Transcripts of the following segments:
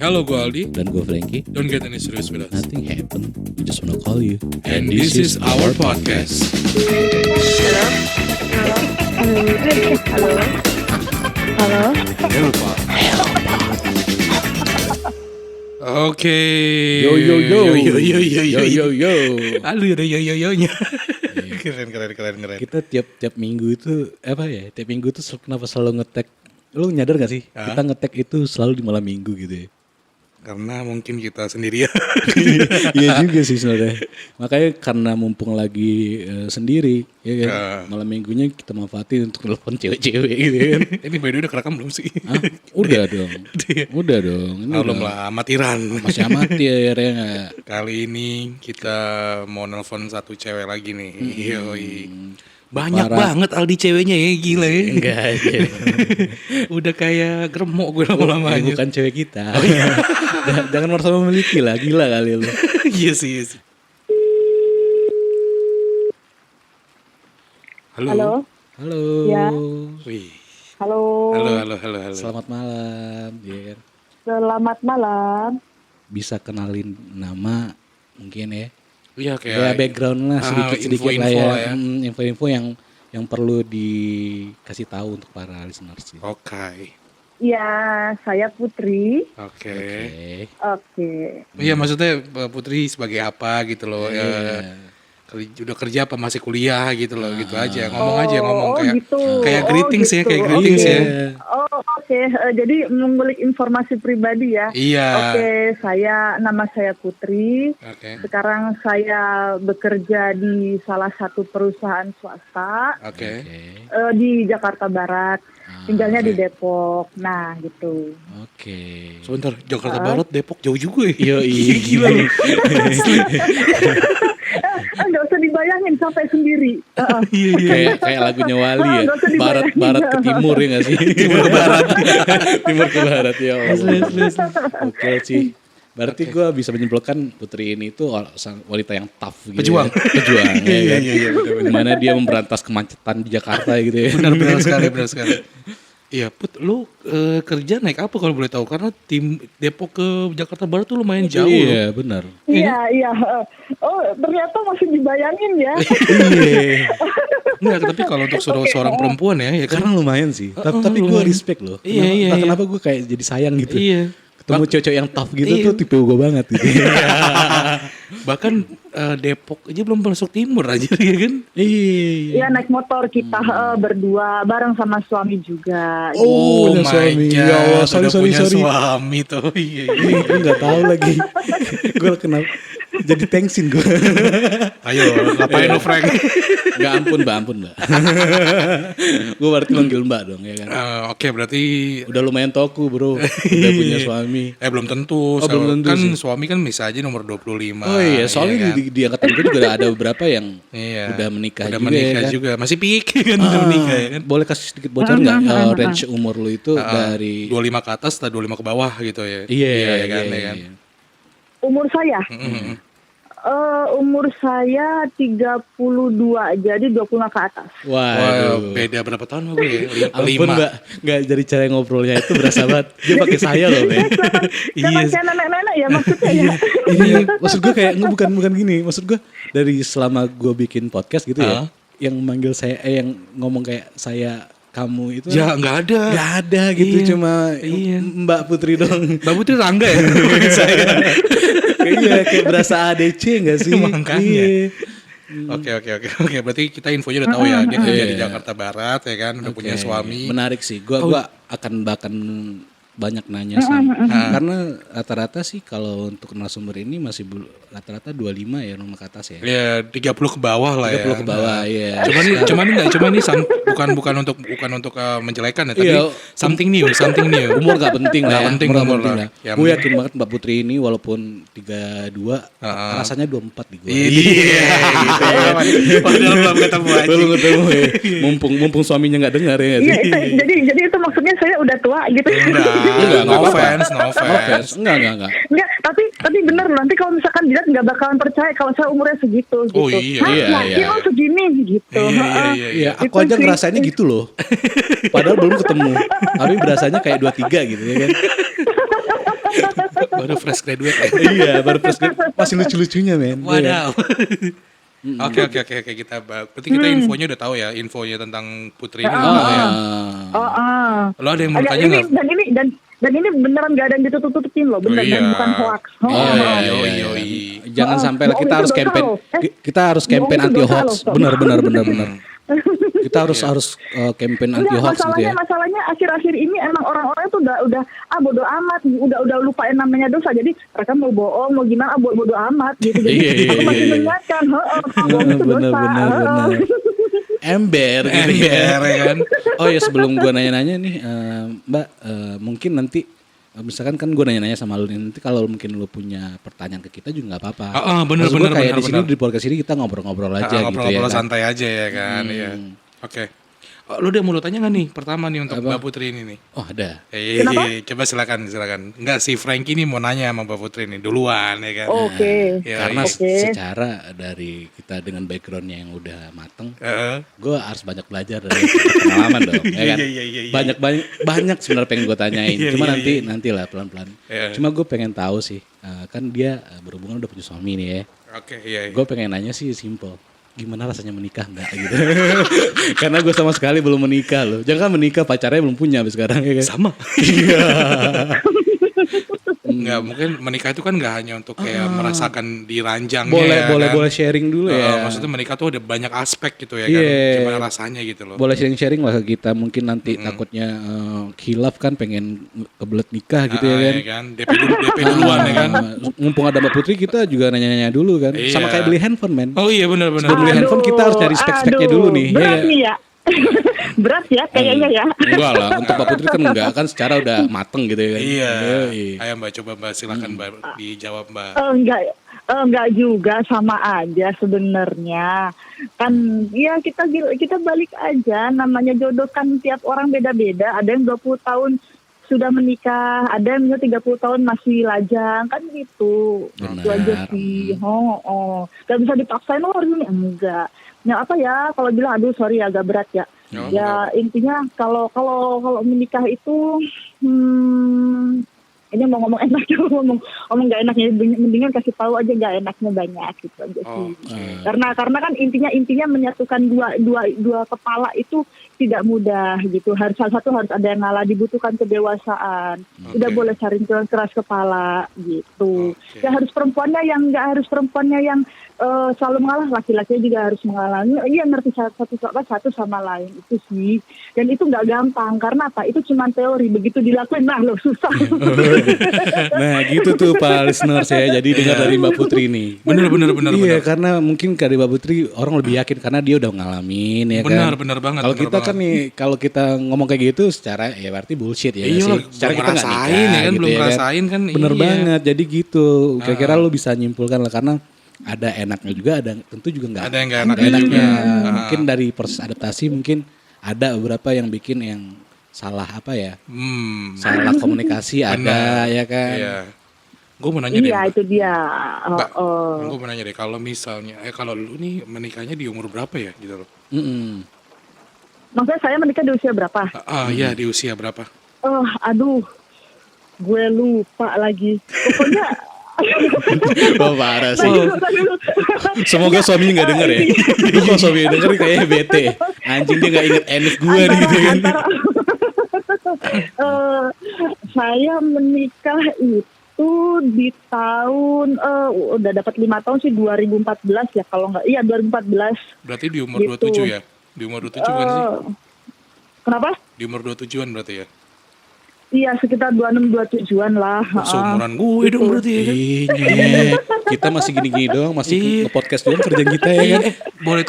Halo, gue Aldi. Dan gue Frankie. Don't get any serious with us. Nothing happened. We just wanna call you. And this is our podcast. Halo. Oke. Yo. Aduh, ada yo-yo-yo-nya. Keren. Kita tiap minggu itu Tiap minggu itu kenapa selalu nge-tag? Lu nyadar gak sih? Kita nge-tag itu selalu di malam minggu gitu ya. Karena mungkin kita sendirian. Iya juga sih sebenarnya. Makanya karena mumpung lagi sendiri, ya kan. Malam minggunya kita manfaatin untuk telepon cewek-cewek gitu kan. Ini by the way udah kerekam belum sih? Udah dong. Ini belum lah, amatiran. masih amatir ya nggak? Kali ini kita mau nelpon satu cewek lagi nih. Yoi. Banyak banget Aldi ceweknya ya, gila ya. Enggak aja. Udah kayak gremok gue lama-lamanya. Bukan cewek kita. Jangan merasa memiliki lah, gila kali lu. Iya sih. Halo. Ya. Wih. Halo. Halo. Selamat malam, ya kan. Selamat malam. Bisa kenalin nama mungkin ya. Iya kayak background lah sedikit lah ya. Info-info yang perlu dikasih tahu untuk para listeners. Oke. Ya, saya Putri. Oke. Iya, maksudnya Putri sebagai apa gitu loh. Udah kerja apa masih kuliah gitu loh, gitu aja. Ngomong kayak gitu. Kayak greetings gitu. ya, kayak greetings ya. Oke. Jadi mengulik informasi pribadi ya. Iya. Oke, nama saya Putri. Oke. Sekarang saya bekerja di salah satu perusahaan swasta. Oke. Di Jakarta Barat. Tinggalnya di Depok. Nah, gitu. Oke. Sebentar, Jakarta Barat, Depok jauh juga ya. Iya. Gila lu. Nggak usah dibayangin sampai sendiri. Kayak lagunya Wali ya. Barat ke timur ya nggak sih? Timur ke barat ya. Oke sih. Berarti gue bisa menyimpulkan Putri ini tuh wanita yang tough gitu. Pejuang ya kan. Iya. Dimana dia memberantas kemacetan di Jakarta gitu ya. Benar sekali. Iya, Put, lu kerja naik apa kalau boleh tahu? Karena tim Depok ke Jakarta Barat tuh lumayan jauh. Iya, benar. Iya. Oh, ternyata masih dibayangin ya. Enggak, tapi kalau untuk seorang perempuan ya kan. Karena lumayan sih. Tapi gue respect loh. Iya. Kenapa gue kayak jadi sayang gitu. Iya. Ketemu cowok yang tough gitu tuh tipe gue banget gitu. Bahkan Depok aja belum masuk timur aja ya kan. Iya, naik motor kita berdua bareng sama suami juga. Oh my suami. God, ya Allah, sorry. suami tuh. Iya. Gue gak tahu lagi. Gue kenapa jadi thanksin gue. Ayo, ngapain lu Frank? Gak ampun mbak. Gue berarti manggil mbak dong ya kan. Oke, berarti udah lumayan toku bro. Udah punya suami. Belum tentu. Belum tentu kan sih. Suami kan bisa aja nomor 25. Oh iya, soalnya kan? di angkatan gue juga ada beberapa yang udah menikah juga. Masih pik kan udah menikah ya kan. Boleh kasih sedikit bocor nggak range umur lu itu dari 25 ke atas atau 25 ke bawah gitu ya? Iya kan. Umur saya? Umur saya 32, jadi 25 ke atas. Waduh. Beda berapa tahun sama gue ya? Ampun mbak, gak dari cara ngobrolnya itu berasa banget. Dia pakai saya loh men. Karena kayak nenek-nenek ya maksudnya ya. Iya, maksud gue kayak bukan gini. Maksud gue dari selama gue bikin podcast gitu ya, yang manggil saya, yang ngomong kayak saya, kamu itu ya nggak ada gitu. Cuma Mbak Putri dong. Mbak Putri Rangga ya. Kayak berasa ADC nggak sih? Makanya. Oke. Berarti kita infonya udah tahu ya. Dia kerja di Jakarta Barat ya kan. Udah punya suami. Menarik sih. Gua akan banyak nanya sih. Karena rata-rata sih kalau untuk narasumber ini masih rata-rata 25 ya nomor ke atas ya. Ya 30 ke bawah lah 30 ke bawah ya. Cuma ini bukan untuk menjelekan ya, tapi something new. Umur gak penting lah. Penting umur lah. Gue yakin banget Mbak Putri ini walaupun 32 rasanya 24 di gue. Iya gitu ya. Padahal belum ketemu aja. Belum ketemu ya. Mumpung suaminya gak dengar ya. Iya, jadi itu maksudnya saya udah tua gitu. Enggak, no offense. Enggak. Enggak, tapi bener loh, nanti kalau misalkan dilihat nggak bakalan percaya kalau saya umurnya segitu gitu. Oh iya. Yakin segini gitu. Iya, aku aja ngerasainnya gitu loh. Padahal belum ketemu. Tapi berasanya kayak 23 gitu ya kan. Baru fresh graduate ya. Iya, baru fresh graduate. Masih lucu-lucunya, men. Wadaw. Oke, kita berarti kita infonya udah tahu ya, infonya tentang Putri ini udah tahu ya. Lo ada yang mau tanya nggak? Dan ini beneran gak ada yang ditutup-tutupin loh, bener dan bukan hoax. Jangan sampai lah, kita harus campaign. Kita harus campaign anti hoax. Benar. Kita harus campaign anti hoax gitu ya. Masalahnya akhir-akhir ini emang orang-orang tuh udah bodo amat, udah lupain namanya dosa. Jadi mereka mau bohong, mau gimana, bodo amat gitu. Jadi aku masih mengingatkan, bohong itu dosa. Benar. Ember ya kan. Oh ya, sebelum gue nanya-nanya nih, Mbak, mungkin nanti misalkan kan gue nanya-nanya sama lu nih, nanti kalau mungkin lu punya pertanyaan ke kita juga nggak apa-apa. Bener. Kayak di sini di podcast ini kita ngobrol-ngobrol aja gitu ya. Ngobrol-ngobrol santai aja ya kan. Iya. Oke. Lu udah mau tanya nggak nih pertama nih untuk Mbak Putri ini nih? Oh ada. Coba silakan. Enggak, si Frankie ini mau nanya sama Mbak Putri ini duluan ya kan. Oke. Karena secara dari kita dengan backgroundnya yang udah mateng, gue harus banyak belajar dari pengalaman dong. Ya kan? Banyak sebenarnya pengen gue tanyain. Cuma nantilah pelan-pelan. Cuma gue pengen tahu sih, kan dia berhubungan udah punya suami nih ya. Oke, iya. Gue pengen nanya sih simple. Gimana rasanya menikah enggak gitu. Karena gue sama sekali belum menikah loh. Jangan menikah, pacarnya belum punya sampai sekarang ya kan. Sama. Enggak, mungkin menikah itu kan enggak hanya untuk kayak merasakan diranjangnya. Boleh sharing dulu ya. Maksudnya menikah tuh ada banyak aspek gitu ya kan. Gimana rasanya gitu loh. Boleh sharing lah ke kita, mungkin nanti takutnya khilaf kan, pengen kebelet nikah gitu ya kan. Ya kan? DP duluan ya kan. Mumpung ada Mbak Putri, kita juga nanya-nanya dulu kan. Sama kayak beli handphone, men. Oh iya benar. Sebelum beli handphone kita harus cari spek-speknya dulu nih. Berat nih ya. Berat ya kayaknya ya. Enggak lah, untuk Mbak Putri kan enggak, kan secara udah mateng gitu ya kan. Iya. Ayo Mbak, coba Mbak silakan Mbak dijawab Mbak. Enggak juga, sama aja sebenarnya. Kan ya kita balik aja, namanya jodoh kan tiap orang beda-beda. Ada yang 20 tahun sudah menikah, ada yang 30 tahun masih lajang, kan gitu. Itu aja sih. Gak bisa dipaksain lo harus ini, enggak. Ya apa ya, kalau bilang aduh sorry agak berat ya. Ya intinya kalau menikah itu ini mau ngomong enak ngomong nggak enaknya, mendingan kasih tahu aja nggak enaknya banyak gitu aja sih. Karena kan intinya menyatukan dua kepala itu tidak mudah gitu. Salah satu harus ada yang ngalah, dibutuhkan kedewasaan. Tidak boleh saling keras kepala gitu. Ya harus perempuannya yang nggak harus perempuannya yang selalu mengalah, laki-lakinya juga harus mengalah. Iya, ngerti satu sama lain itu sih. Dan itu nggak gampang karena apa? Itu cuma teori, begitu dilakuin loh susah. Nah gitu tuh Pak listener saya. Jadi dengar dari Mbak Putri nih. Bener. Iya, karena mungkin dari Mbak Putri orang lebih yakin karena dia udah ngalamin ya kan. Bener banget. Kalau kita kan nih, kalau kita ngomong kayak gitu secara ya berarti bullshit ya. Iya, secara kita nggak nikah ya kan, gitu belum ya ngerasain kan. Bener banget. Jadi gitu. Kira-kira lu bisa nyimpulkan lah, karena ada enaknya juga, ada tentu juga nggak ada yang nggak enaknya juga. Mungkin dari proses adaptasi mungkin ada beberapa yang bikin yang salah apa ya, salah komunikasi ada ya kan. Iya. Gue mau nanya deh. Iya itu dia. Gue mau nanya deh, kalau misalnya kalau lu nih menikahnya di umur berapa ya gitu loh? Maksudnya saya menikah di usia berapa? Iya, di usia berapa? Aduh, gue lupa lagi. Pokoknya oh parah sih. Semoga suaminya nggak denger ya. Kalau suaminya denger kayaknya bete. Anjing, dia nggak inget enif gue nih gitu kan. Saya menikah itu di tahun udah dapat 5 tahun sih, 2014 ya kalau nggak. Iya 2014. Berarti di umur gitu. 27 ya? Di umur 27 kan sih? Kenapa? Di umur 27-an berarti ya? Iya sekitar 26-27an lah. Seumuran gue dong berarti ya kan? Iya, kita masih gini-gini doang, masih nge-podcast doang kerjaan kita ya kan.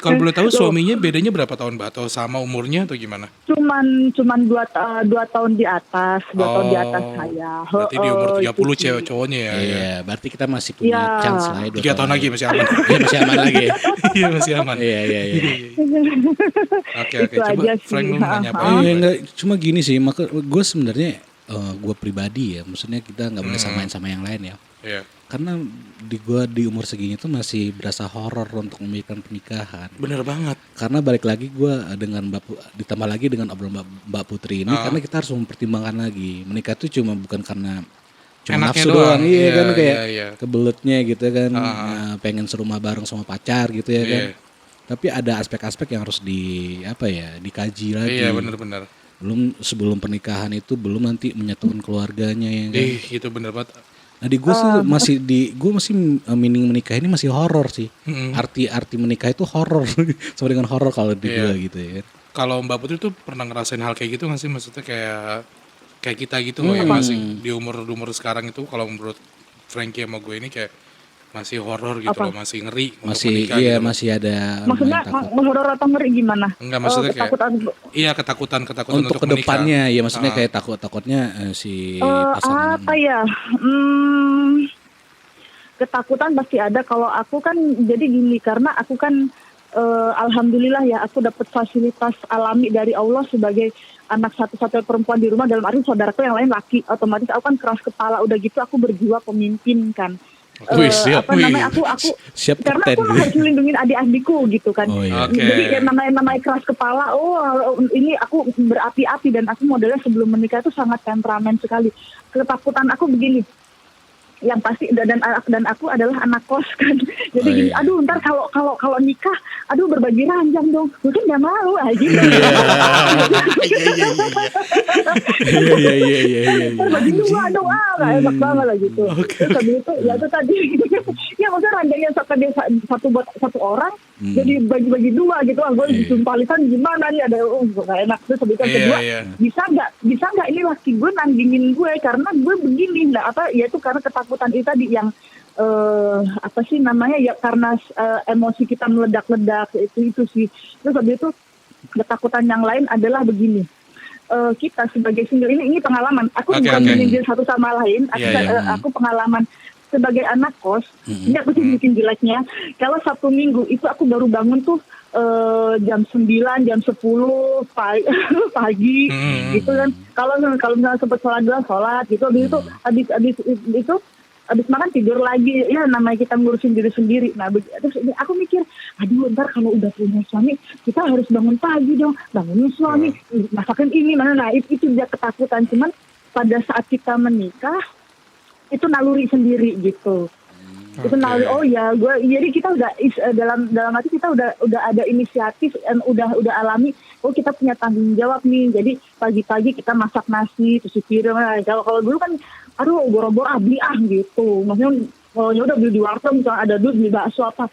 Kalau boleh tahu suaminya bedanya berapa tahun Mbak? Atau sama umurnya atau gimana? Cuman 2 tahun di atas, 2 tahun di atas saya. Berarti di umur 30 cewek cowoknya ya? Iya, berarti kita masih punya chance lah ya. 3 tahun lagi masih aman. Iya masih aman lagi. Iya masih aman. Iya. Oke, coba Frank lu nanya apa? Enggak, cuma gini sih, maka gue sebenarnya gue pribadi ya, maksudnya kita nggak boleh samain sama yang lain ya. Iya. Karena gue di umur segini tuh masih berasa horor untuk memikirkan pernikahan. Bener banget. Karena balik lagi gue dengan ditambah lagi dengan obrolan Mbak Putri ini, karena kita harus mempertimbangkan lagi. Menikah tuh cuma bukan karena cuma Enaknya nafsu doang. Iya Iya, kan kayak iya. kebeletnya gitu kan, pengen serumah bareng sama pacar gitu ya kan. Iya. Tapi ada aspek-aspek yang harus dikaji lagi. Iya, benar-benar. Sebelum pernikahan itu belum nanti menyatukan keluarganya ya kan. Itu bener banget. Nah di gue sih gue masih meaning menikah ini masih horor sih. Arti menikah itu horor sama dengan horor kalau di gue gitu ya. Kalau Mbak Putri tuh pernah ngerasain hal kayak gitu nggak sih? Maksudnya kayak kita gitu loh yang masih di umur sekarang itu, kalau menurut Frankie sama gue ini kayak masih horor gitu loh, masih ngeri untuk menikah gitu loh. Masih ada. Maksudnya horor atau ngeri gimana? Enggak, maksudnya ketakutan untuk untuk kedepannya menikah. ya, maksudnya kayak takutnya si pasangan. Apa ya? Ketakutan pasti ada. Kalau aku kan jadi gini, karena aku kan alhamdulillah ya, aku dapat fasilitas alami dari Allah sebagai anak satu-satunya perempuan di rumah, dalam arti saudaraku yang lain laki. Otomatis aku kan keras kepala, udah gitu aku berjiwa pemimpin kan. Siap. Aku Siap karena kapten aku harus melindungi adik-adikku gitu kan. Jadi namanya keras kepala, ini aku berapi-api, dan aku modelnya sebelum menikah itu sangat temperamen sekali. Ketakutan aku begini, yang pasti dan aku adalah anak kos kan. Jadi gini, aduh ntar kalau nikah, aduh berbagi ranjang dong. Mungkin nggak mau aja. Iya. Berbagi dua dong, nggak enak banget lah gitu. Terus habis itu ya itu tadi, ya maksudnya ranjangnya satu orang, jadi bagi-bagi dua gitu. Gue disumpalitan gimana nih, ada nggak enak. Terus habis itu kedua, bisa nggak ini laki gue nandingin gue karena gue begini, ya itu karena ketakutan itu tadi yang karena emosi kita meledak-ledak itu sih. Terus habis itu ketakutan yang lain adalah begini, kita sebagai single ini pengalaman, aku bukan menyindir satu sama lain, aku pengalaman sebagai anak kos. Ini aku sih bikin jeleknya, kalau Sabtu Minggu itu aku baru bangun tuh jam 9, jam 10 pagi gitu kan. Kalau misalnya sempat sholat gitu, habis itu habis makan tidur lagi, ya namanya kita ngurusin diri sendiri. Nah terus aku mikir, aduh ntar kalau udah punya suami kita harus bangun pagi dong, bangunin suami, masakin ini mana. Nah itu dia ketakutan. Cuman pada saat kita menikah itu naluri sendiri gitu. Itu naluri, jadi kita udah dalam hati kita udah ada inisiatif dan udah alami, kita punya tanggung jawab nih. Jadi pagi-pagi kita masak nasi, cuci piring. Kalau dulu kan boro-boro beli gitu. Maksudnya ya udah beli di warteg, misalnya ada duit beli bakso apa,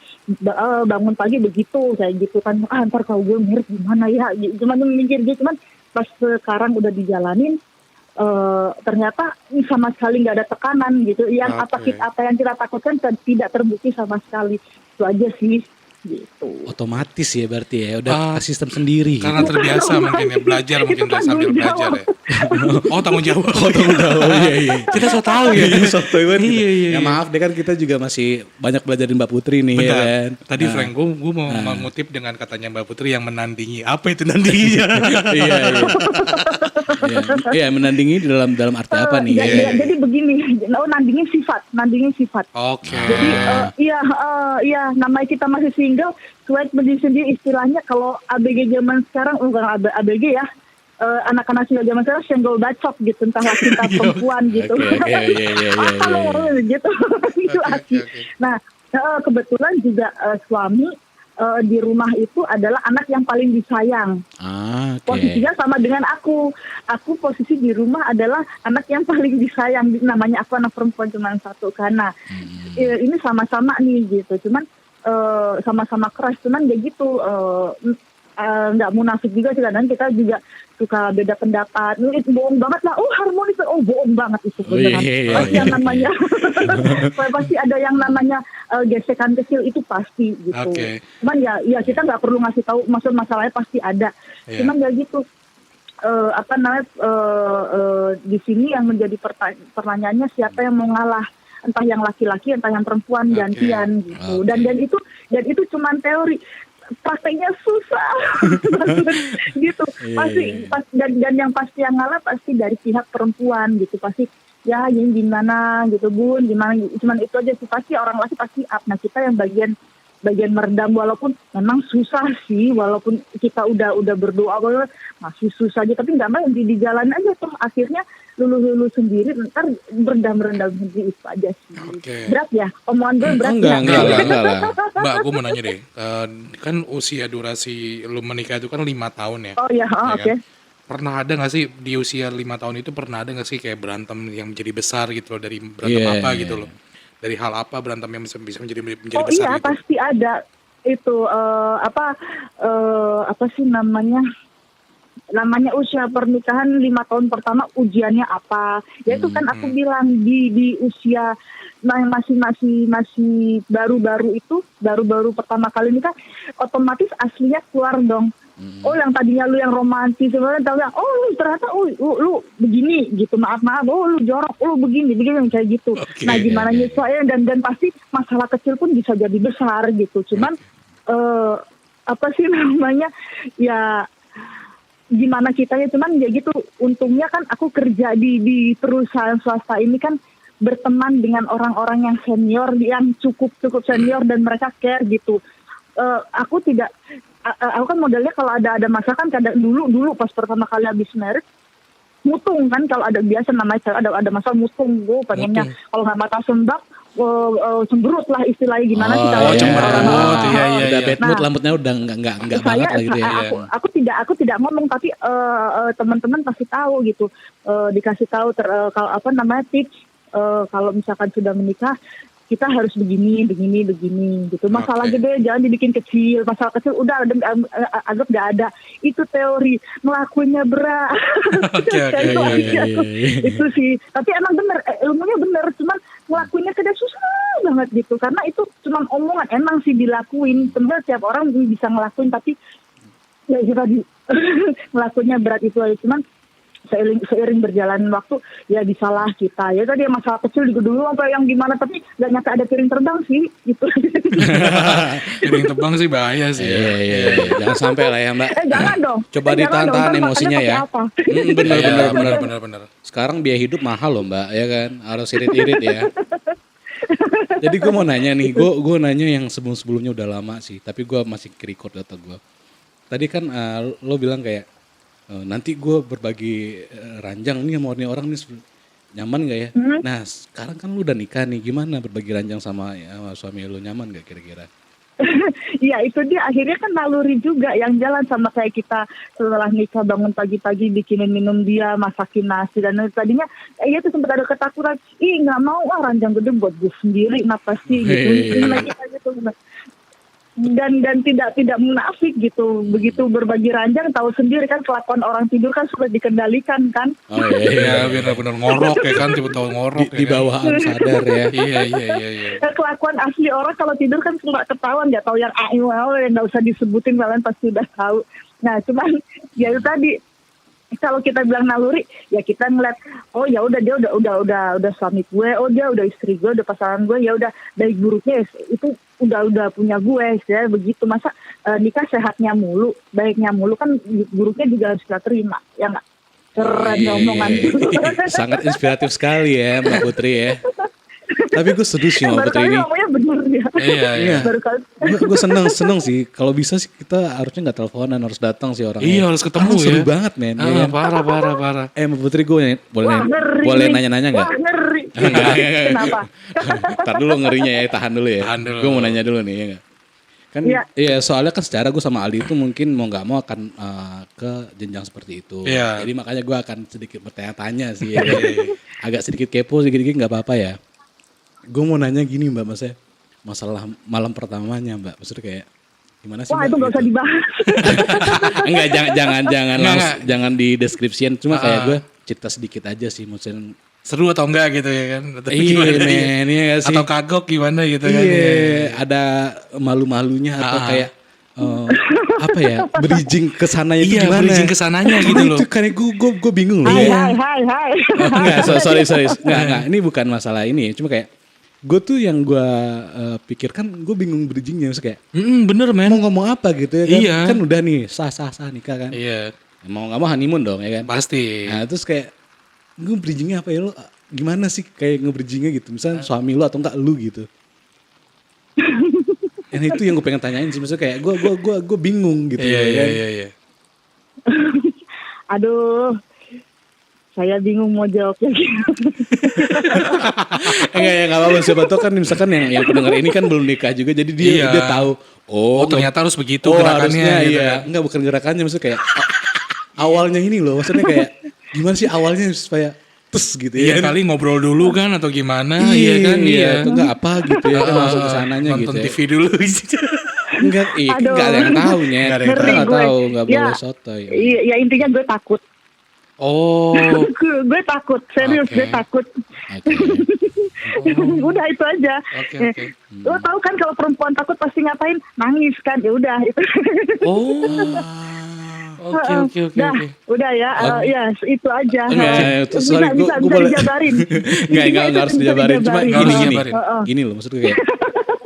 bangun pagi begitu kayak gitu kan. Ntar kalau gue mirip gimana ya, cuman mikir gitu. Cuman pas sekarang udah dijalanin, ternyata sama sekali nggak ada tekanan gitu. Yang apa yang kita takutkan tidak terbukti sama sekali. Itu aja sih gitu. Otomatis ya berarti ya, udah sistem sendiri. Karena terbiasa mungkin ya, belajar mungkin sambil belajar ya. Tanggung jawab. Iya. Kita so tahu ya. Iya. Ya maaf deh kan, kita juga masih banyak belajarin Mbak Putri nih. Bentar. Ya kan. Tadi Frank, gue mau mengutip dengan katanya Mbak Putri yang menandingi. Apa itu nandinginya? Iya, menandingi dalam arti apa nih? Jadi begini, nandingin sifat. Oke. Jadi namanya kita masih single, cuek sendiri istilahnya. Kalau ABG zaman sekarang, bukan ABG ya, anak-anak single zaman sekarang senggol bacok gitu, entah laki entah perempuan gitu. Gitu. Nah, kebetulan juga suami di rumah itu adalah anak yang paling disayang. Posisinya sama dengan aku. Aku posisi di rumah adalah anak yang paling disayang. Namanya aku anak perempuan cuma satu. Karena ini sama-sama nih gitu. Cuman sama-sama keras. Cuman ya gitu. Nggak munafik juga sih, kadang kita juga suka beda pendapat. Itu bohong banget lah. Harmonis. Bohong banget itu. Pasti yang namanya pasti ada yang namanya gesekan kecil itu pasti gitu. Cuman ya kita nggak perlu ngasih tahu, masalahnya pasti ada. Cuman ya gitu. Di sini yang menjadi pertanyaannya siapa yang mau ngalah, entah yang laki-laki entah yang perempuan, gantian gitu. Dan itu cuman teori, prakteknya susah. Gitu. Dan yang pasti yang ngalah pasti dari pihak perempuan gitu. Pasti ya ini gimana gitu Bun, gimana, cuman itu aja sih, pasti orang laki pasti up. Nah kita yang bagian meredam, walaupun memang susah sih, walaupun kita udah berdoa masih susah aja, tapi nggak mau dijalanin aja tuh, akhirnya lulu sendiri, ntar berendam sendiri itu aja sih. Oke. Berat ya, omongan gue berat Enggak ya. lah. Mbak, gue mau nanya deh, kan usia durasi lu menikah itu kan 5 tahun ya? Oh ya, Ya oke. kan? Pernah ada gak sih di usia 5 tahun itu pernah ada gak sih kayak berantem yang menjadi besar gitu loh, dari berantem Iya, apa iya, gitu loh? Dari hal apa berantem yang bisa menjadi Oh besar iya gitu? pasti ada itu apa sih namanya usia pernikahan 5 tahun pertama ujiannya apa? Ya itu kan aku bilang di usia masih baru pertama kali nikah, otomatis aslinya keluar dong. Oh yang tadinya lu yang romantis sebenarnya tahu oh lu ternyata lu begini gitu, maaf oh lu jorok, lu begini kayak gitu. Oke. Nah gimana nyesuaiin dan pasti masalah kecil pun bisa jadi besar gitu. Cuman apa sih namanya ya gimana kitanya, cuman ya gitu, untungnya kan aku kerja di perusahaan swasta ini kan berteman dengan orang-orang yang senior, yang cukup senior dan mereka care gitu. Aku kan modelnya kalau ada masalah kan kadang dulu pas pertama kali habis married mutung kan, kalau ada biasa namanya ada masalah mutung, gue pengennya kalau nggak mata sembak cemberut lah istilahnya, gimana sih kalau cemberut, iya. Udah bad mood, Nah, lamutnya udah enggak banget lah gitu ya. aku tidak ngomong, tapi teman-teman pasti tahu gitu. Dikasih tahu kalau apa namanya tips, kalau misalkan sudah menikah kita harus begini gitu. Masalah gede jangan dibikin kecil, masalah kecil udah anggap nggak ada. Itu teori, ngelakuinnya berat. Iya. Itu sih, tapi emang bener, ilmunya bener, cuman ngelakuinnya kadang susah banget gitu, karena itu cuman omongan, emang sih dilakuin, sebenarnya tiap orang bisa ngelakuin, tapi ya itu tadi ngelakuinnya berat itu aja. Cuman seiring berjalan waktu ya disalah kita, ya tadi masalah kecil juga dulu apa yang gimana, tapi nggak nyata ada piring terbang sih gitu. Piring terbang sih bahaya sih. Iya. Jangan sampai lah ya Mbak. Jangan dong. Coba Jangan ditahan dong, emosinya pakai ya. apa? Benar. Sekarang biaya hidup mahal loh Mbak, ya kan? Harus irit-irit ya. Jadi gue mau nanya nih, gue nanya yang sebelumnya udah lama sih, tapi gue masih record data gue. Tadi kan lo bilang kayak nanti gue berbagi ranjang nih sama orang nih, nyaman gak ya? Nah sekarang kan lu udah nikah nih, gimana berbagi ranjang sama suami lu, nyaman gak kira-kira? Iya itu dia, akhirnya kan naluri juga yang jalan, sama kayak kita setelah nikah bangun pagi-pagi bikinin minum dia, masakin nasi, dan tadinya iya tuh sempat ada ketakutan, nggak mau ranjang gede buat gue sendiri, kenapa sih gitu, gitu. Dan tidak munafik gitu, begitu berbagi ranjang tahu sendiri kan, kelakuan orang tidur kan sulit dikendalikan kan. Oh iya, benar-benar ngorok ya kan, tiba-tiba ngorok di bawaan sadar ya. Iya. Kelakuan asli orang kalau tidur kan cuma ketahuan, nggak tahu yang yang nggak usah disebutin, kalian pasti udah tahu. Nah cuman ya itu tadi, kalau kita bilang naluri ya kita ngeliat, oh ya udah dia udah suami gue, oh dia udah istri gue, udah pasangan gue, ya udah baik buruknya itu udah punya gue ya begitu. Masa nikah sehatnya mulu, baiknya mulu, kan buruknya juga harus kita terima, ya nggak? Keren omongan. Sangat inspiratif sekali ya Mbak Putri ya. Tapi gue setuju sih sama Putri ini. Ngomongnya bener ya. Iya. Baru kali. Gue seneng sih. Kalau bisa sih kita harusnya nggak teleponan, harus datang sih orangnya. Iya, harus ketemu ya. Seru banget men. Ya. Parah. Mbak Putri, gue boleh nanya-nanya nggak? Wah ngeri. Kenapa? Ntar dulu ngerinya ya, tahan dulu ya. Tahan dulu. Gue mau nanya dulu nih ya nggak? Kan iya, soalnya kan secara gue sama Aldi itu mungkin mau nggak mau akan ke jenjang seperti itu. Iya. Jadi makanya gue akan sedikit bertanya-tanya sih. Ya. Agak sedikit kepo, sedikit nggak apa-apa ya. Gue mau nanya gini Mbak, masalah malam pertamanya Mbak, maksudnya kayak gimana sih? Wah Mbak, itu nggak usah dibahas. Enggak, jangan di description, cuma kayak gue cerita sedikit aja sih, maksudnya seru atau enggak gitu ya kan? Atau iya men, iya gak sih? Atau kagok gimana gitu kan? Iya, ada malu-malunya atau kayak apa ya, bridging kesananya itu gimana? Iya, bridging kesananya gitu loh. Itu karena gue bingung loh. Hai. Enggak, sorry. Enggak, ini bukan masalah ini, cuma kayak gue tuh yang gue pikirkan, gue bingung bridgingnya, maksudnya kayak bener men. mau ngomong apa gitu ya kan? Iya. Kan udah nih sah nikah kan? Iya. Mau nggak mau honeymoon dong ya kan? Pasti. Nah terus kayak gue bridgingnya apa ya, lo gimana sih kayak nge-bridgingnya gitu, misalnya suami lo atau enggak lu gitu. Yang itu yang gue pengen tanyain sih, maksudnya kayak gue bingung gitu. Iya. Aduh, Saya bingung mau jawabnya gimana. Enggak ya nggak apa-apa. Siapa tahu kan misalkan yang pendengar ini kan belum nikah juga, jadi dia Iya. tahu. Oh ternyata harus begitu harusnya gerakannya gitu iya. ya. Enggak, bukan gerakannya, maksudnya kayak awalnya ini loh, maksudnya kayak gimana sih awalnya supaya tes gitu ya. Iya kali ngobrol dulu kan atau gimana, iya kan, iya. Itu enggak apa gitu ya, kan langsung kesananya gitu. Nonton ya. TV dulu. Enggak, Aduh. enggak ada yang tahu nya. Nggak ada Kita yang enggak tahu. tahu, enggak Ya, boleh sotoy. Iya, ya intinya gue takut. Oh, Gue takut, serius Oke. gue takut. Oke. Udah itu aja. Oke. Lo tahu kan kalau perempuan takut pasti ngapain? Nangis kan, ya udah itu. Oh, oke. Dah, udah ya, ya itu aja. Enggak, sorry, bisa gue boleh. dijabarin. Enggak harus dijabarin. Cuma Nggak harus gini. dijabarin. Gini loh maksudnya kayak.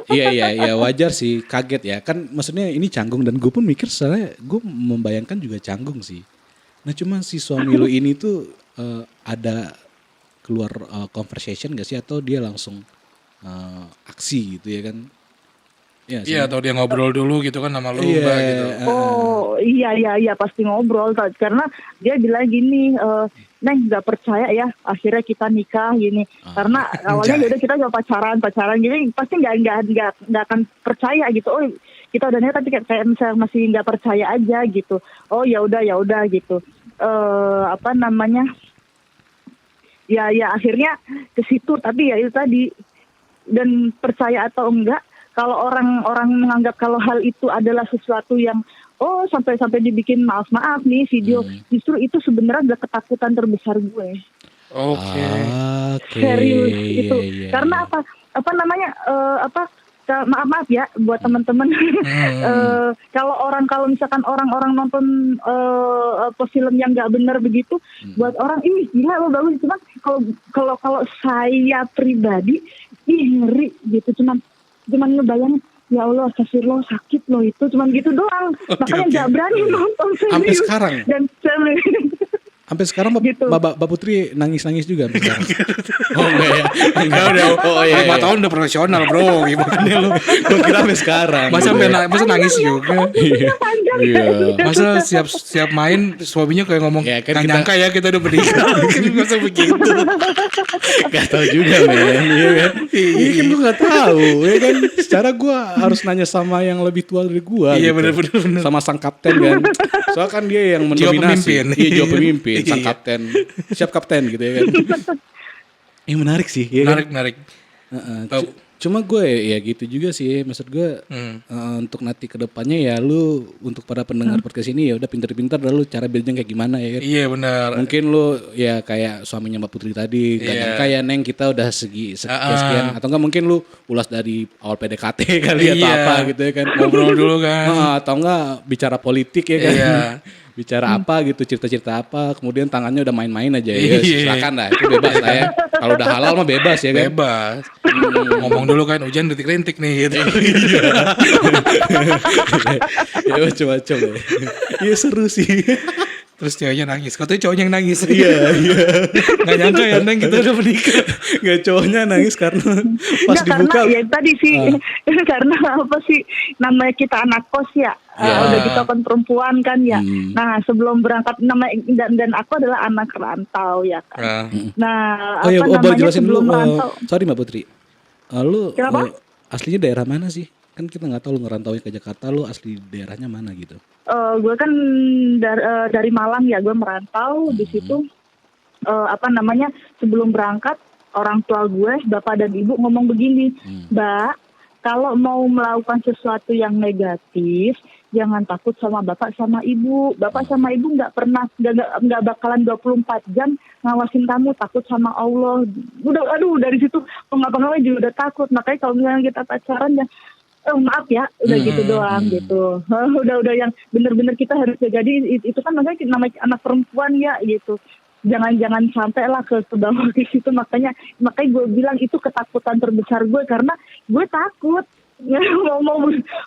Iya wajar sih, kaget ya. Kan maksudnya ini canggung, dan gue pun mikir sebenarnya gue membayangkan juga canggung sih. Nah cuma si suami lu ini tuh ada keluar conversation gak sih, atau dia langsung aksi gitu ya kan? Iya, atau dia ngobrol dulu gitu kan sama lu, Iya, Mbak gitu. Oh iya pasti ngobrol karena dia bilang gini, Neng nggak percaya ya, akhirnya kita nikah gini. Karena awalnya udah kita cuma pacaran gini, pasti nggak akan percaya gitu. Oh kita udah nikah tapi kayak misalnya masih nggak percaya aja gitu. Oh ya udah gitu. Apa namanya? Ya akhirnya ke situ, tapi ya itu tadi, dan percaya atau enggak, kalau orang menganggap kalau hal itu adalah sesuatu yang sampai dibikin maaf nih video, justru itu sebenarnya udah ketakutan terbesar gue. Oke. Serius itu. Iya. Karena apa namanya maaf ya buat teman-teman. Kalau misalkan orang-orang nonton film yang nggak benar begitu, buat orang ini gila lo bagus, cuman kalau saya pribadi ngeri gitu, cuman ngebayangin, ya Allah astagfirullah sakit loh itu, cuman gitu doang. Makanya nggak berani nonton serius. Sampai sekarang? Dan Sampai sekarang Gitu. Mbak Putri nangis juga sampai sekarang. Oh enggak ya. Enggak udah. Oh iya. 5 tahun udah profesional, Bro. Gimana lu? Gue kira sampai sekarang. Masa nangis juga? panjang Iya. Masa siap main suaminya kayak ngomong, Ya, kan nggak kita- nyangka ya kita udah menikah. Masa begitu? Gak tahu juga men. Iya kan. Iya kan gue gak tahu. Ya kan. Secara gue harus nanya sama yang lebih tua dari gue. Iya, gitu. bener. Sama sang kapten kan. Soalnya kan dia yang Jiwa mendominasi. pemimpin. Iya jiwa pemimpin. Sang Iya. kapten. Siap kapten gitu ya kan. Ini menarik sih. Ya kan? Menarik. Oh. Cuma gue ya gitu juga sih, maksud gue untuk nanti ke depannya ya lu untuk para pendengar podcast ini ya udah pintar-pintar dah lu cara buildnya kayak gimana ya kan. Iya benar. Mungkin lu ya kayak suaminya Mbak Putri tadi, gak Iya. nyangka ya Neng kita udah sekian, atau enggak mungkin lu ulas dari awal PDKT kali atau Iya. apa gitu ya kan. Ngobrol dulu kan. Atau enggak bicara politik ya kan. Iya. Bicara apa gitu, cerita-cerita apa, kemudian tangannya udah main-main aja ya. Iya. Silakan lah, itu bebas lah ya. Kalau udah halal mah bebas ya kan. Bebas. Ngomong dulu kan, hujan rintik-rintik nih gitu. Ya macam-macam ya. Iya seru sih. Terus ceweknya nangis. Katanya cowoknya yang nangis. Iya. Nggak nyangka ya Neng kita udah menikah. Gak cowoknya nangis karena pas Nggak, dibuka. karena ya tadi sih karena apa sih, namanya kita anak kos ya. Udah gitu kan perempuan kan ya. Nah sebelum berangkat dan aku adalah anak rantau ya kan. Nah Oh ya, apa boleh namanya jelasin dulu. sebelum rantau. Sorry Mbak Putri. Lu Kenapa? aslinya daerah mana sih? Kan kita nggak tahu lu ngerantauin ke Jakarta, lu asli daerahnya mana gitu? Gue kan dari Malang ya, gue merantau di situ. Apa namanya sebelum berangkat orang tua gue, bapak dan ibu ngomong begini, Mbak, kalau mau melakukan sesuatu yang negatif, jangan takut sama bapak sama ibu. Bapak sama ibu nggak bakalan 24 jam ngawasin kamu, takut sama Allah. Aduh dari situ ngapa-ngapain juga udah takut. Makanya kalau misalnya kita pacaran ya, maaf ya, udah gitu doang gitu. Udah yang bener-bener kita harus jaga. Jadi itu kan namanya anak perempuan ya gitu. Jangan sampai lah ke bawah ke situ. Makanya gue bilang itu ketakutan terbesar gue, karena gue takut. mau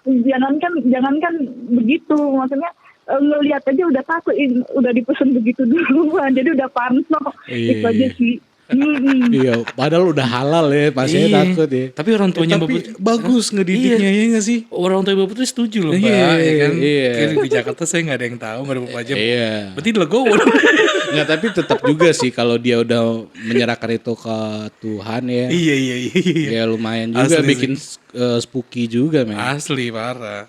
jangankan begitu, maksudnya ngelihat aja udah takut, udah dipesen begitu dulu. Jadi udah parno. Itu aja sih. Iya, padahal udah halal ya, pasti Iya. takut ya. Tapi orang tuanya Mbak Tapi Putri bagus ngedidiknya ya nggak sih? Orang tua Mbak Putri setuju loh Mbak. Iya, Ya kan? iya. Kayak di Jakarta saya nggak ada yang tahu, nggak ada apa aja. Iya. Berarti legowo. Nggak, tapi tetap juga sih kalau dia udah menyerahkan itu ke Tuhan ya. Iya. Ya lumayan juga Asli bikin spooky juga, men. Asli parah.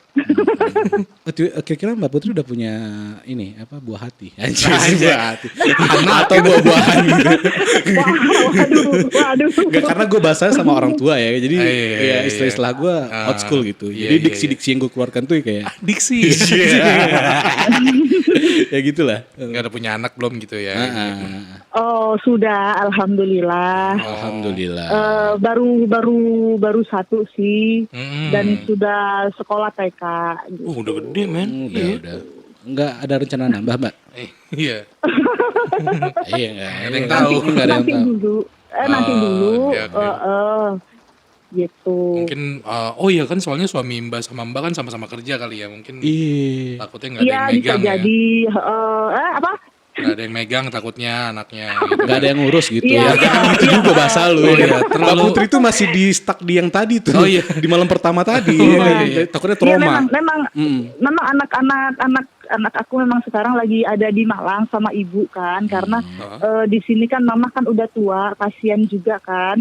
Kira-kira Mbak Putri udah punya ini apa buah hati? Anjir, Anjir. buah hati. Anak atau buah-buahan gitu. Waduh. Gak, karena gue bahasanya sama orang tua ya. Jadi Iya. ya istilah-istilah gue old school gitu. Iya, Jadi iya, diksi-diksi yang gue keluarkan tuh kayak Diksi. ya gitulah. Gak ada punya anak belum gitu ya. Oh sudah, alhamdulillah. Alhamdulillah. Baru satu sih, Mm-mm. dan sudah sekolah TK. Gitu. Udah gede men. Ya udah. Enggak ada rencana nambah, Mbak? Iya. Iya enggak. Ada yang tahu. Enggak ada yang Nanti tahu. dulu, nanti dulu. oke. Gitu. Mungkin oh iya kan soalnya suami Mbak sama Mbak kan sama-sama kerja kali ya. Mungkin Iya. takutnya nggak ada Iya yang bisa megang ya. jadi. Apa? Nggak ada yang megang takutnya anaknya gitu. Gak ada yang ngurus gitu Iya. ya. Itu juga bahasa lu Oh ya. iya, Mbak terlalu- Putri tuh masih di stuck di yang tadi tuh. Oh iya. Di malam pertama tadi. Oh ya kan? iya. Takutnya Iya trauma. memang anak aku memang sekarang lagi ada di Malang sama ibu kan, karena di sini kan mama kan udah tua, kasihan juga kan,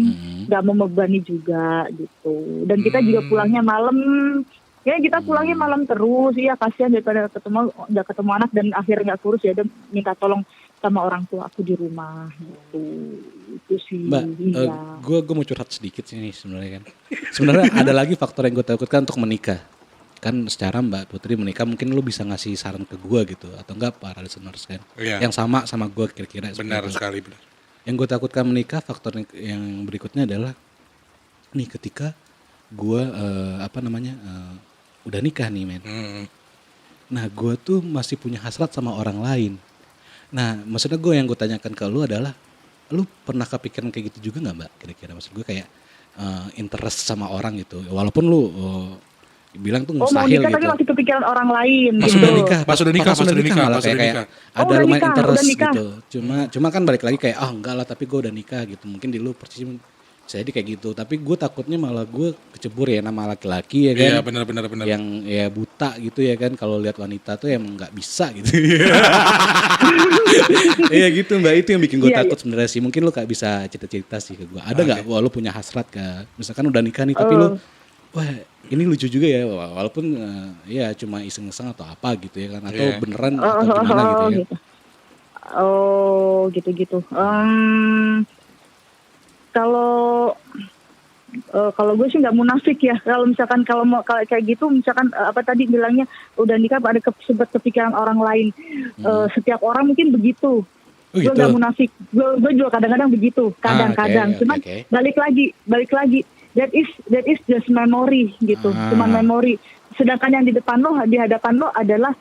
nggak mau membebani juga gitu. Dan kita juga pulangnya malam, ya kita pulangnya malam terus, iya kasihan daripada udah ketemu anak dan akhirnya nggak kurus ya, udah minta tolong sama orang tua aku di rumah gitu. Itu sih. Mbak, Iya. gue mau curhat sedikit sini sebenarnya kan. Sebenarnya ada lagi faktor yang gue takutkan untuk menikah. Kan secara Mbak Putri menikah mungkin lu bisa ngasih saran ke gue gitu atau enggak para listeners kan. Iya. Yang sama gue kira-kira. Benar seperti itu. sekali benar. Yang gue takutkan menikah faktor yang berikutnya adalah nih ketika gue udah nikah nih men. Nah gue tuh masih punya hasrat sama orang lain. Nah maksudnya gue yang gue tanyakan ke lu adalah lu pernah kepikiran kayak gitu juga nggak Mbak kira-kira? Maksud gue kayak interest sama orang gitu walaupun lu bilang tuh Oh mau mustahil nikah tapi gitu. masih kepikiran orang lain. Pas gitu. udah nikah, Pas udah nikah, malah pas udah kayak nikah. Oh, ada udah lumayan nikah, interest udah nikah. gitu. Cuma kan balik lagi kayak enggak lah tapi gue udah nikah gitu. Mungkin di lu persis jadi kayak gitu. Tapi gue takutnya malah gue kecebur ya nama laki-laki ya kan. Iya benar. Yang ya buta gitu ya kan kalau lihat wanita tuh emang nggak bisa gitu. Iya gitu Mbak, itu yang bikin gue Iya, takut sebenarnya sih. Mungkin lu gak bisa cerita-cerita sih ke gue. Ada nggak? Wah lu punya hasrat misalkan udah nikah nih tapi lu wah ini lucu juga ya walaupun ya cuma iseng-iseng atau apa gitu ya kan atau Iya. beneran atau gimana gitu ya. Oh gitu. Kalau gue sih nggak munafik ya. Kalau misalkan kalau mau kayak gitu, misalkan apa tadi bilangnya udah nikah ada sempat kepikiran orang lain. Setiap orang mungkin begitu. Oh, Gue gitu. nggak munafik. Gue juga kadang-kadang begitu. Kadang-kadang. Oke, Cuman oke. balik lagi. That is just memory gitu. Cuman memory. Sedangkan yang di hadapan lo adalah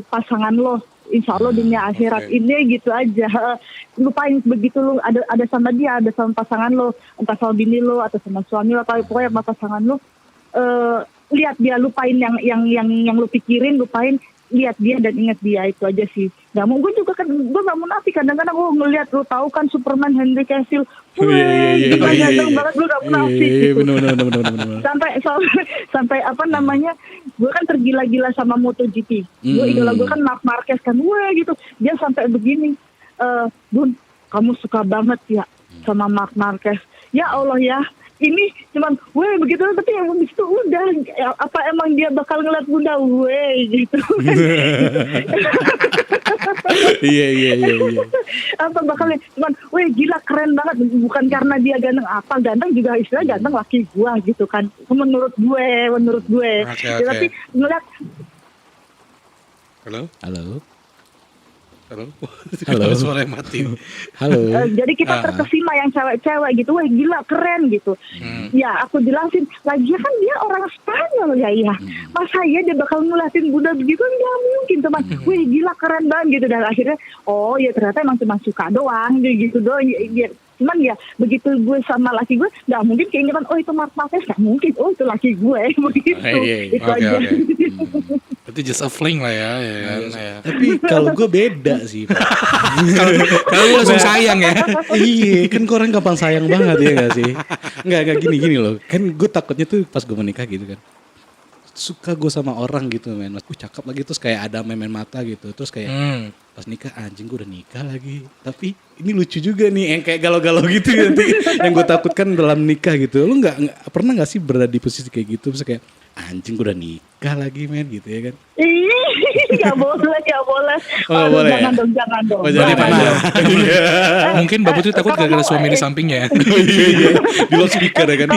pasangan lo. Insya Allah dunia akhirat ini gitu aja. Lupain begitu lu ada sama dia, ada sama pasangan lo, entah sama bini lo atau sama suami lo, atau pokoknya sama pasangan lo. Lihat dia, lupain yang lu pikirin, lupain, lihat dia dan ingat dia, itu aja sih. Gak mau, gue juga kan, gue gak munafik, kadang-kadang gue ngeliat, lu tahu kan Superman Henry Cavill, Iya. ganteng banget, gue gak munafik Iya, gitu. bener. Sampai apa namanya, gue kan tergila-gila sama MotoGP. Gue idola gue kan Marc Marquez kan, gitu. Dia sampai begini, Bun, kamu suka banget ya sama Marc Marquez. Ya Allah ya, ini cuman, begitu, tapi yang habis itu udah, apa emang dia bakal ngeliat bunda, gitu. Iya. Apa bakalnya, cuman, gila keren banget, bukan karena dia ganteng juga istilah ganteng laki gua gitu kan, menurut gue. Oke. Ya, tapi ngeliat, Halo. Halo. Suara yang mati. Halo. jadi kita terkesima yang cewek-cewek gitu, gila keren gitu. Ya aku jelasin, lagi kan dia orang Spanyol ya, masa ya dia bakal ngulasin bunda begitu, nggak mungkin teman. Gila keren banget gitu, dan akhirnya oh ya ternyata emang cuma suka doang gitu doang. Ya, cuman ya begitu gue sama laki gue nggak mungkin keinginan itu Marc Marquez, nggak mungkin, itu laki gue begitu. Itu Oke. aja. Berarti just a fling lah ya kan. Ya. Tapi kalau gue beda sih, Pak. Kalau lu langsung sayang ya. Iya, kan gue orang gampang sayang banget ya gak sih? Enggak gini loh. Kan gue takutnya tuh pas gue menikah gitu kan. suka gue sama orang gitu men. Cakep lagi terus kayak ada main mata gitu. Terus kayak pas nikah anjing gue udah nikah lagi. Tapi ini lucu juga nih yang kayak galau-galau gitu nanti. Yang gue takutkan dalam nikah gitu. Lu pernah gak sih berada di posisi kayak gitu? Terus kayak anjing gue udah nikah lagi men gitu ya kan. Gak boleh. Oh, gak boleh jangan ya? jangan dong. Oh, jadi pernah. Mungkin Mbak Putri takut gara-gara suami di sampingnya. Iya. Di loudspeaker ya kan.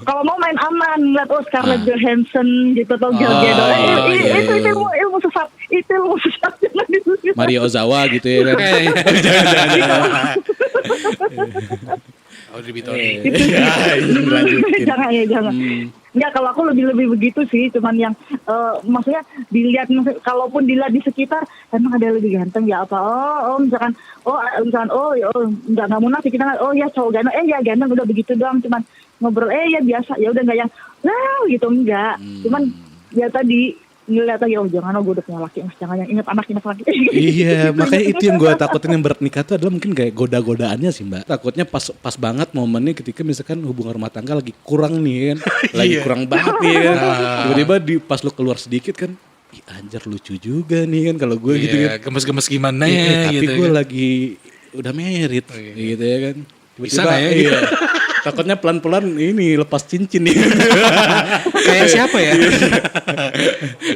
Kalau mau main aman, lihat Scarlett Johansson gitu atau Gal Gadot. Itu ilmu sesat. Itu ilmu sesat. Maria Ozawa gitu ya kan. Oh, Biton. Jangan. Enggak, kalau aku lebih begitu sih, cuman yang maksudnya dilihat, kalaupun dilihat di sekitar emang ada yang lebih ganteng ya apa? Misalkan enggak munafik kita, ya cowok ganteng, ya ganteng udah begitu doang, cuman ngobrol ya biasa, ya udah enggak yang gitu enggak. Cuman ya tadi ngeliat aja, jangan gue udah punya laki, jangan yang inget anak laki. Iya, makanya itu yang gue takutin yang bernikah itu adalah mungkin kayak goda-godaannya sih Mbak. Takutnya pas banget momennya ketika misalkan hubungan rumah tangga lagi kurang nih kan, lagi kurang banget nih kan. Tiba-tiba pas lu keluar sedikit kan, anjir lucu juga nih kan kalau gue gitu kan. Gemes-gemes gimana ya tapi gitu. Gue lagi udah married gitu ya kan. Bisa gak ya? Iya. Takutnya pelan-pelan ini lepas cincin nih. Kayak siapa ya?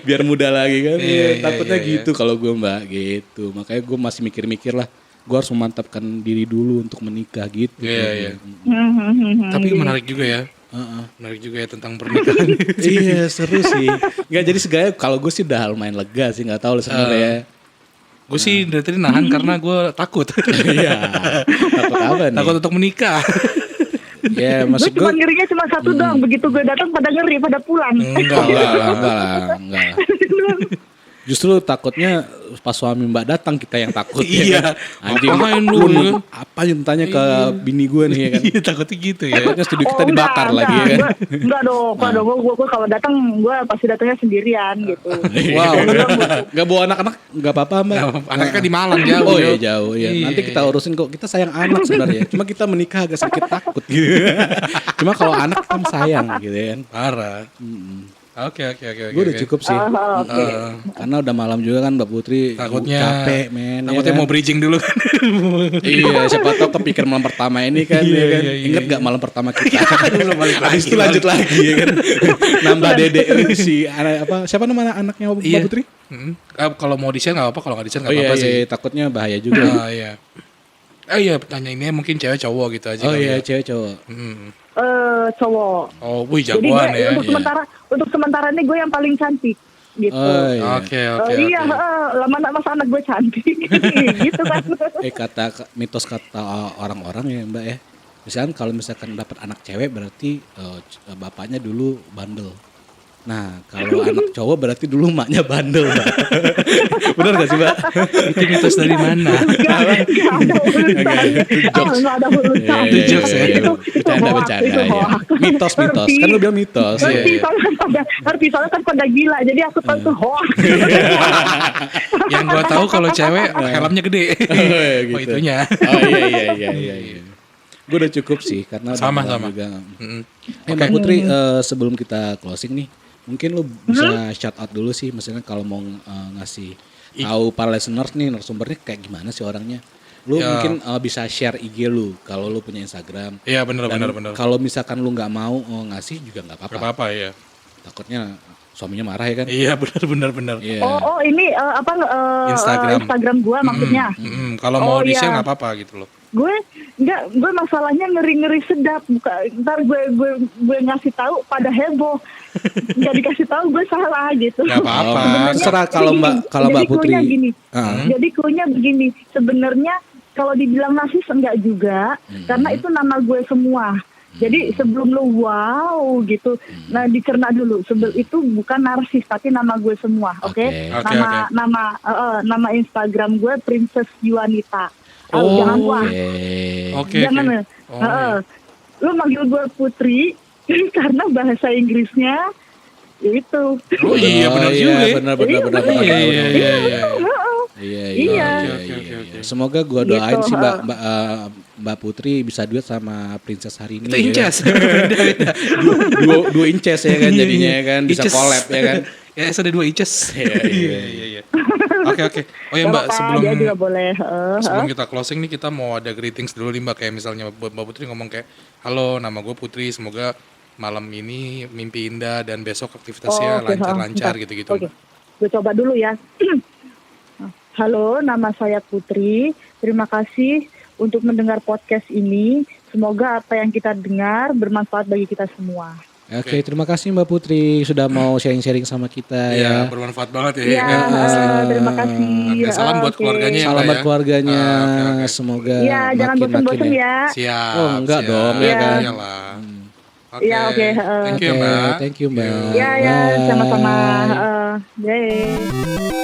Biar muda lagi kan. Takutnya iya. gitu kalau gue Mbak gitu. Makanya gue masih mikir-mikir lah. Gue harus memantapkan diri dulu untuk menikah gitu. Iya. Tapi menarik juga ya. Menarik juga ya tentang pernikahan. Iya seru sih. Nggak jadi segala kalau gue sih udah lumayan lega sih. Nggak tahu lah sebenarnya. Gue sih dari tadi nahan karena gue takut. Iya. Takut apa nih? Takut untuk menikah. Ya, gue cuma ngerinya cuma satu doang. Begitu gue datang pada ngeri, pada pulang. Enggak lah. Justru takutnya pas suami Mbak datang kita yang takut. Iya. Anjing Ngapain lu? Apa yang tanya ke bini gue nih ya kan? Iya, takutnya gitu ya. Takutnya studio kita dibakar lagi ya kan? Enggak dong. Gue kalau datang gue pasti datangnya sendirian gitu. Wow. Gak bawa anak-anak gak apa-apa Mbak. Anaknya kan di Malang jauh. Oh iya jauh. Iya. Nanti kita urusin kok. Kita sayang anak sebenarnya. Cuma kita menikah agak sedikit takut gitu. Cuma kalau anak kan sayang gitu kan. Parah. Oke. Gue udah cukup sih. Karena udah malam juga kan Mbak Putri. Takutnya capek men. Takutnya mau bridging dulu kan. Iya, siapa tahu kepikir malam pertama ini kan. Iya. Ingat gak malam pertama kita? Habis itu lanjut lagi ya kan. Nambah dedek si apa? Siapa nama anaknya Mbak Putri? Kalau mau di-share gak apa-apa, kalau gak di-share gak apa-apa sih. Iya, takutnya bahaya juga. Iya. Iya, pertanyaannya mungkin cewek cowok gitu aja. Oh iya, cewek cowok. Cowok. Oh, wih Jadi jagoan ya. untuk sementara ini gue yang paling cantik gitu. Oh, iya. Oke. Iya, lama masa anak gue cantik gitu kan. Mitos kata orang-orang ya Mbak ya. Misalkan kalau misalkan dapat anak cewek berarti bapaknya dulu bandel. Nah, kalau anak cowok berarti dulu maknya bandel, Mbak. Benar gak sih, Mbak? Itu mitos dari mana? Enggak ada urusan. Itu jokes ya. Bercanda ya. Mitos. Kan lu bilang mitos. Ngerti soalnya kan pada gila. Jadi aku tahu itu hoax. Yang gua tahu kalau cewek helmnya gede. Gitu. Oh, itunya. Oh iya. Gue udah cukup sih karena sama. Juga. Mbak Putri, sebelum kita closing nih, mungkin lu bisa shout out dulu sih, misalnya kalau mau ngasih tahu para listeners nih narasumbernya kayak gimana sih orangnya. Lu mungkin bisa share IG lu kalau lu punya Instagram. Iya benar. Kalau misalkan lu nggak mau ngasih juga nggak apa-apa. Gak apa-apa ya. Takutnya suaminya marah ya kan? Iya benar. Yeah. Oh ini Instagram gua maksudnya. Kalau mau di-share nggak apa-apa gitu loh. Gue masalahnya ngeri sedap. Ntar gue ngasih tahu pada heboh. Nggak dikasih tahu gue salah gitu. Gak apa-apa. Terserah kalau Mbak Putri. Gini. Jadi kuenya begini. Sebenarnya kalau dibilang narsis enggak juga, karena itu nama gue semua. Jadi sebelum lu wow gitu, nah dicerna dulu. Itu bukan narsis tapi nama gue semua, oke? Nama Instagram gue Princess Yuanita. Jangan wah. Jangan. Lu manggil gue Putri karena bahasa Inggrisnya itu. Oh iya benar juga. Benar. Iya. Semoga gue doain sih Mbak Mbak Putri bisa duet sama Princess hari ini. Itu ya inces. kan? Beda-beda. Dua inces ya kan jadinya ya kan bisa Inces. collab ya kan. Ya ada 2 inches. Iya. Oke. Oh ya Mbak, Gak apa-apa, sebelum dia juga boleh. sebelum kita closing nih, kita mau ada greetings dulu nih Mbak, kayak misalnya Mbak Putri ngomong kayak, halo nama gue Putri, semoga malam ini mimpi indah dan besok aktivitasnya Oke, lancar-lancar bentar. gitu-gitu Oke, Mbak. gue coba dulu ya. Halo, nama saya Putri. Terima kasih untuk mendengar podcast ini. Semoga apa yang kita dengar bermanfaat bagi kita semua. Oke, terima kasih Mbak Putri sudah mau sharing-sharing sama kita Iya, ya. bermanfaat banget ya. Iya, kan? Asli. terima kasih. Oke, salam buat Oke. keluarganya ya. Salam Mbak, buat ya. keluarganya. Oke. Semoga Iya, jangan makin bosan-bosan ya. Siap. Oh, enggak siap. dong, ya kan? Iyalah. Oke. Iya, oke. Thank you ya Oke, Mbak. thank you, Mbak. Yuk. Ya, Bye. sama-sama. Yeay.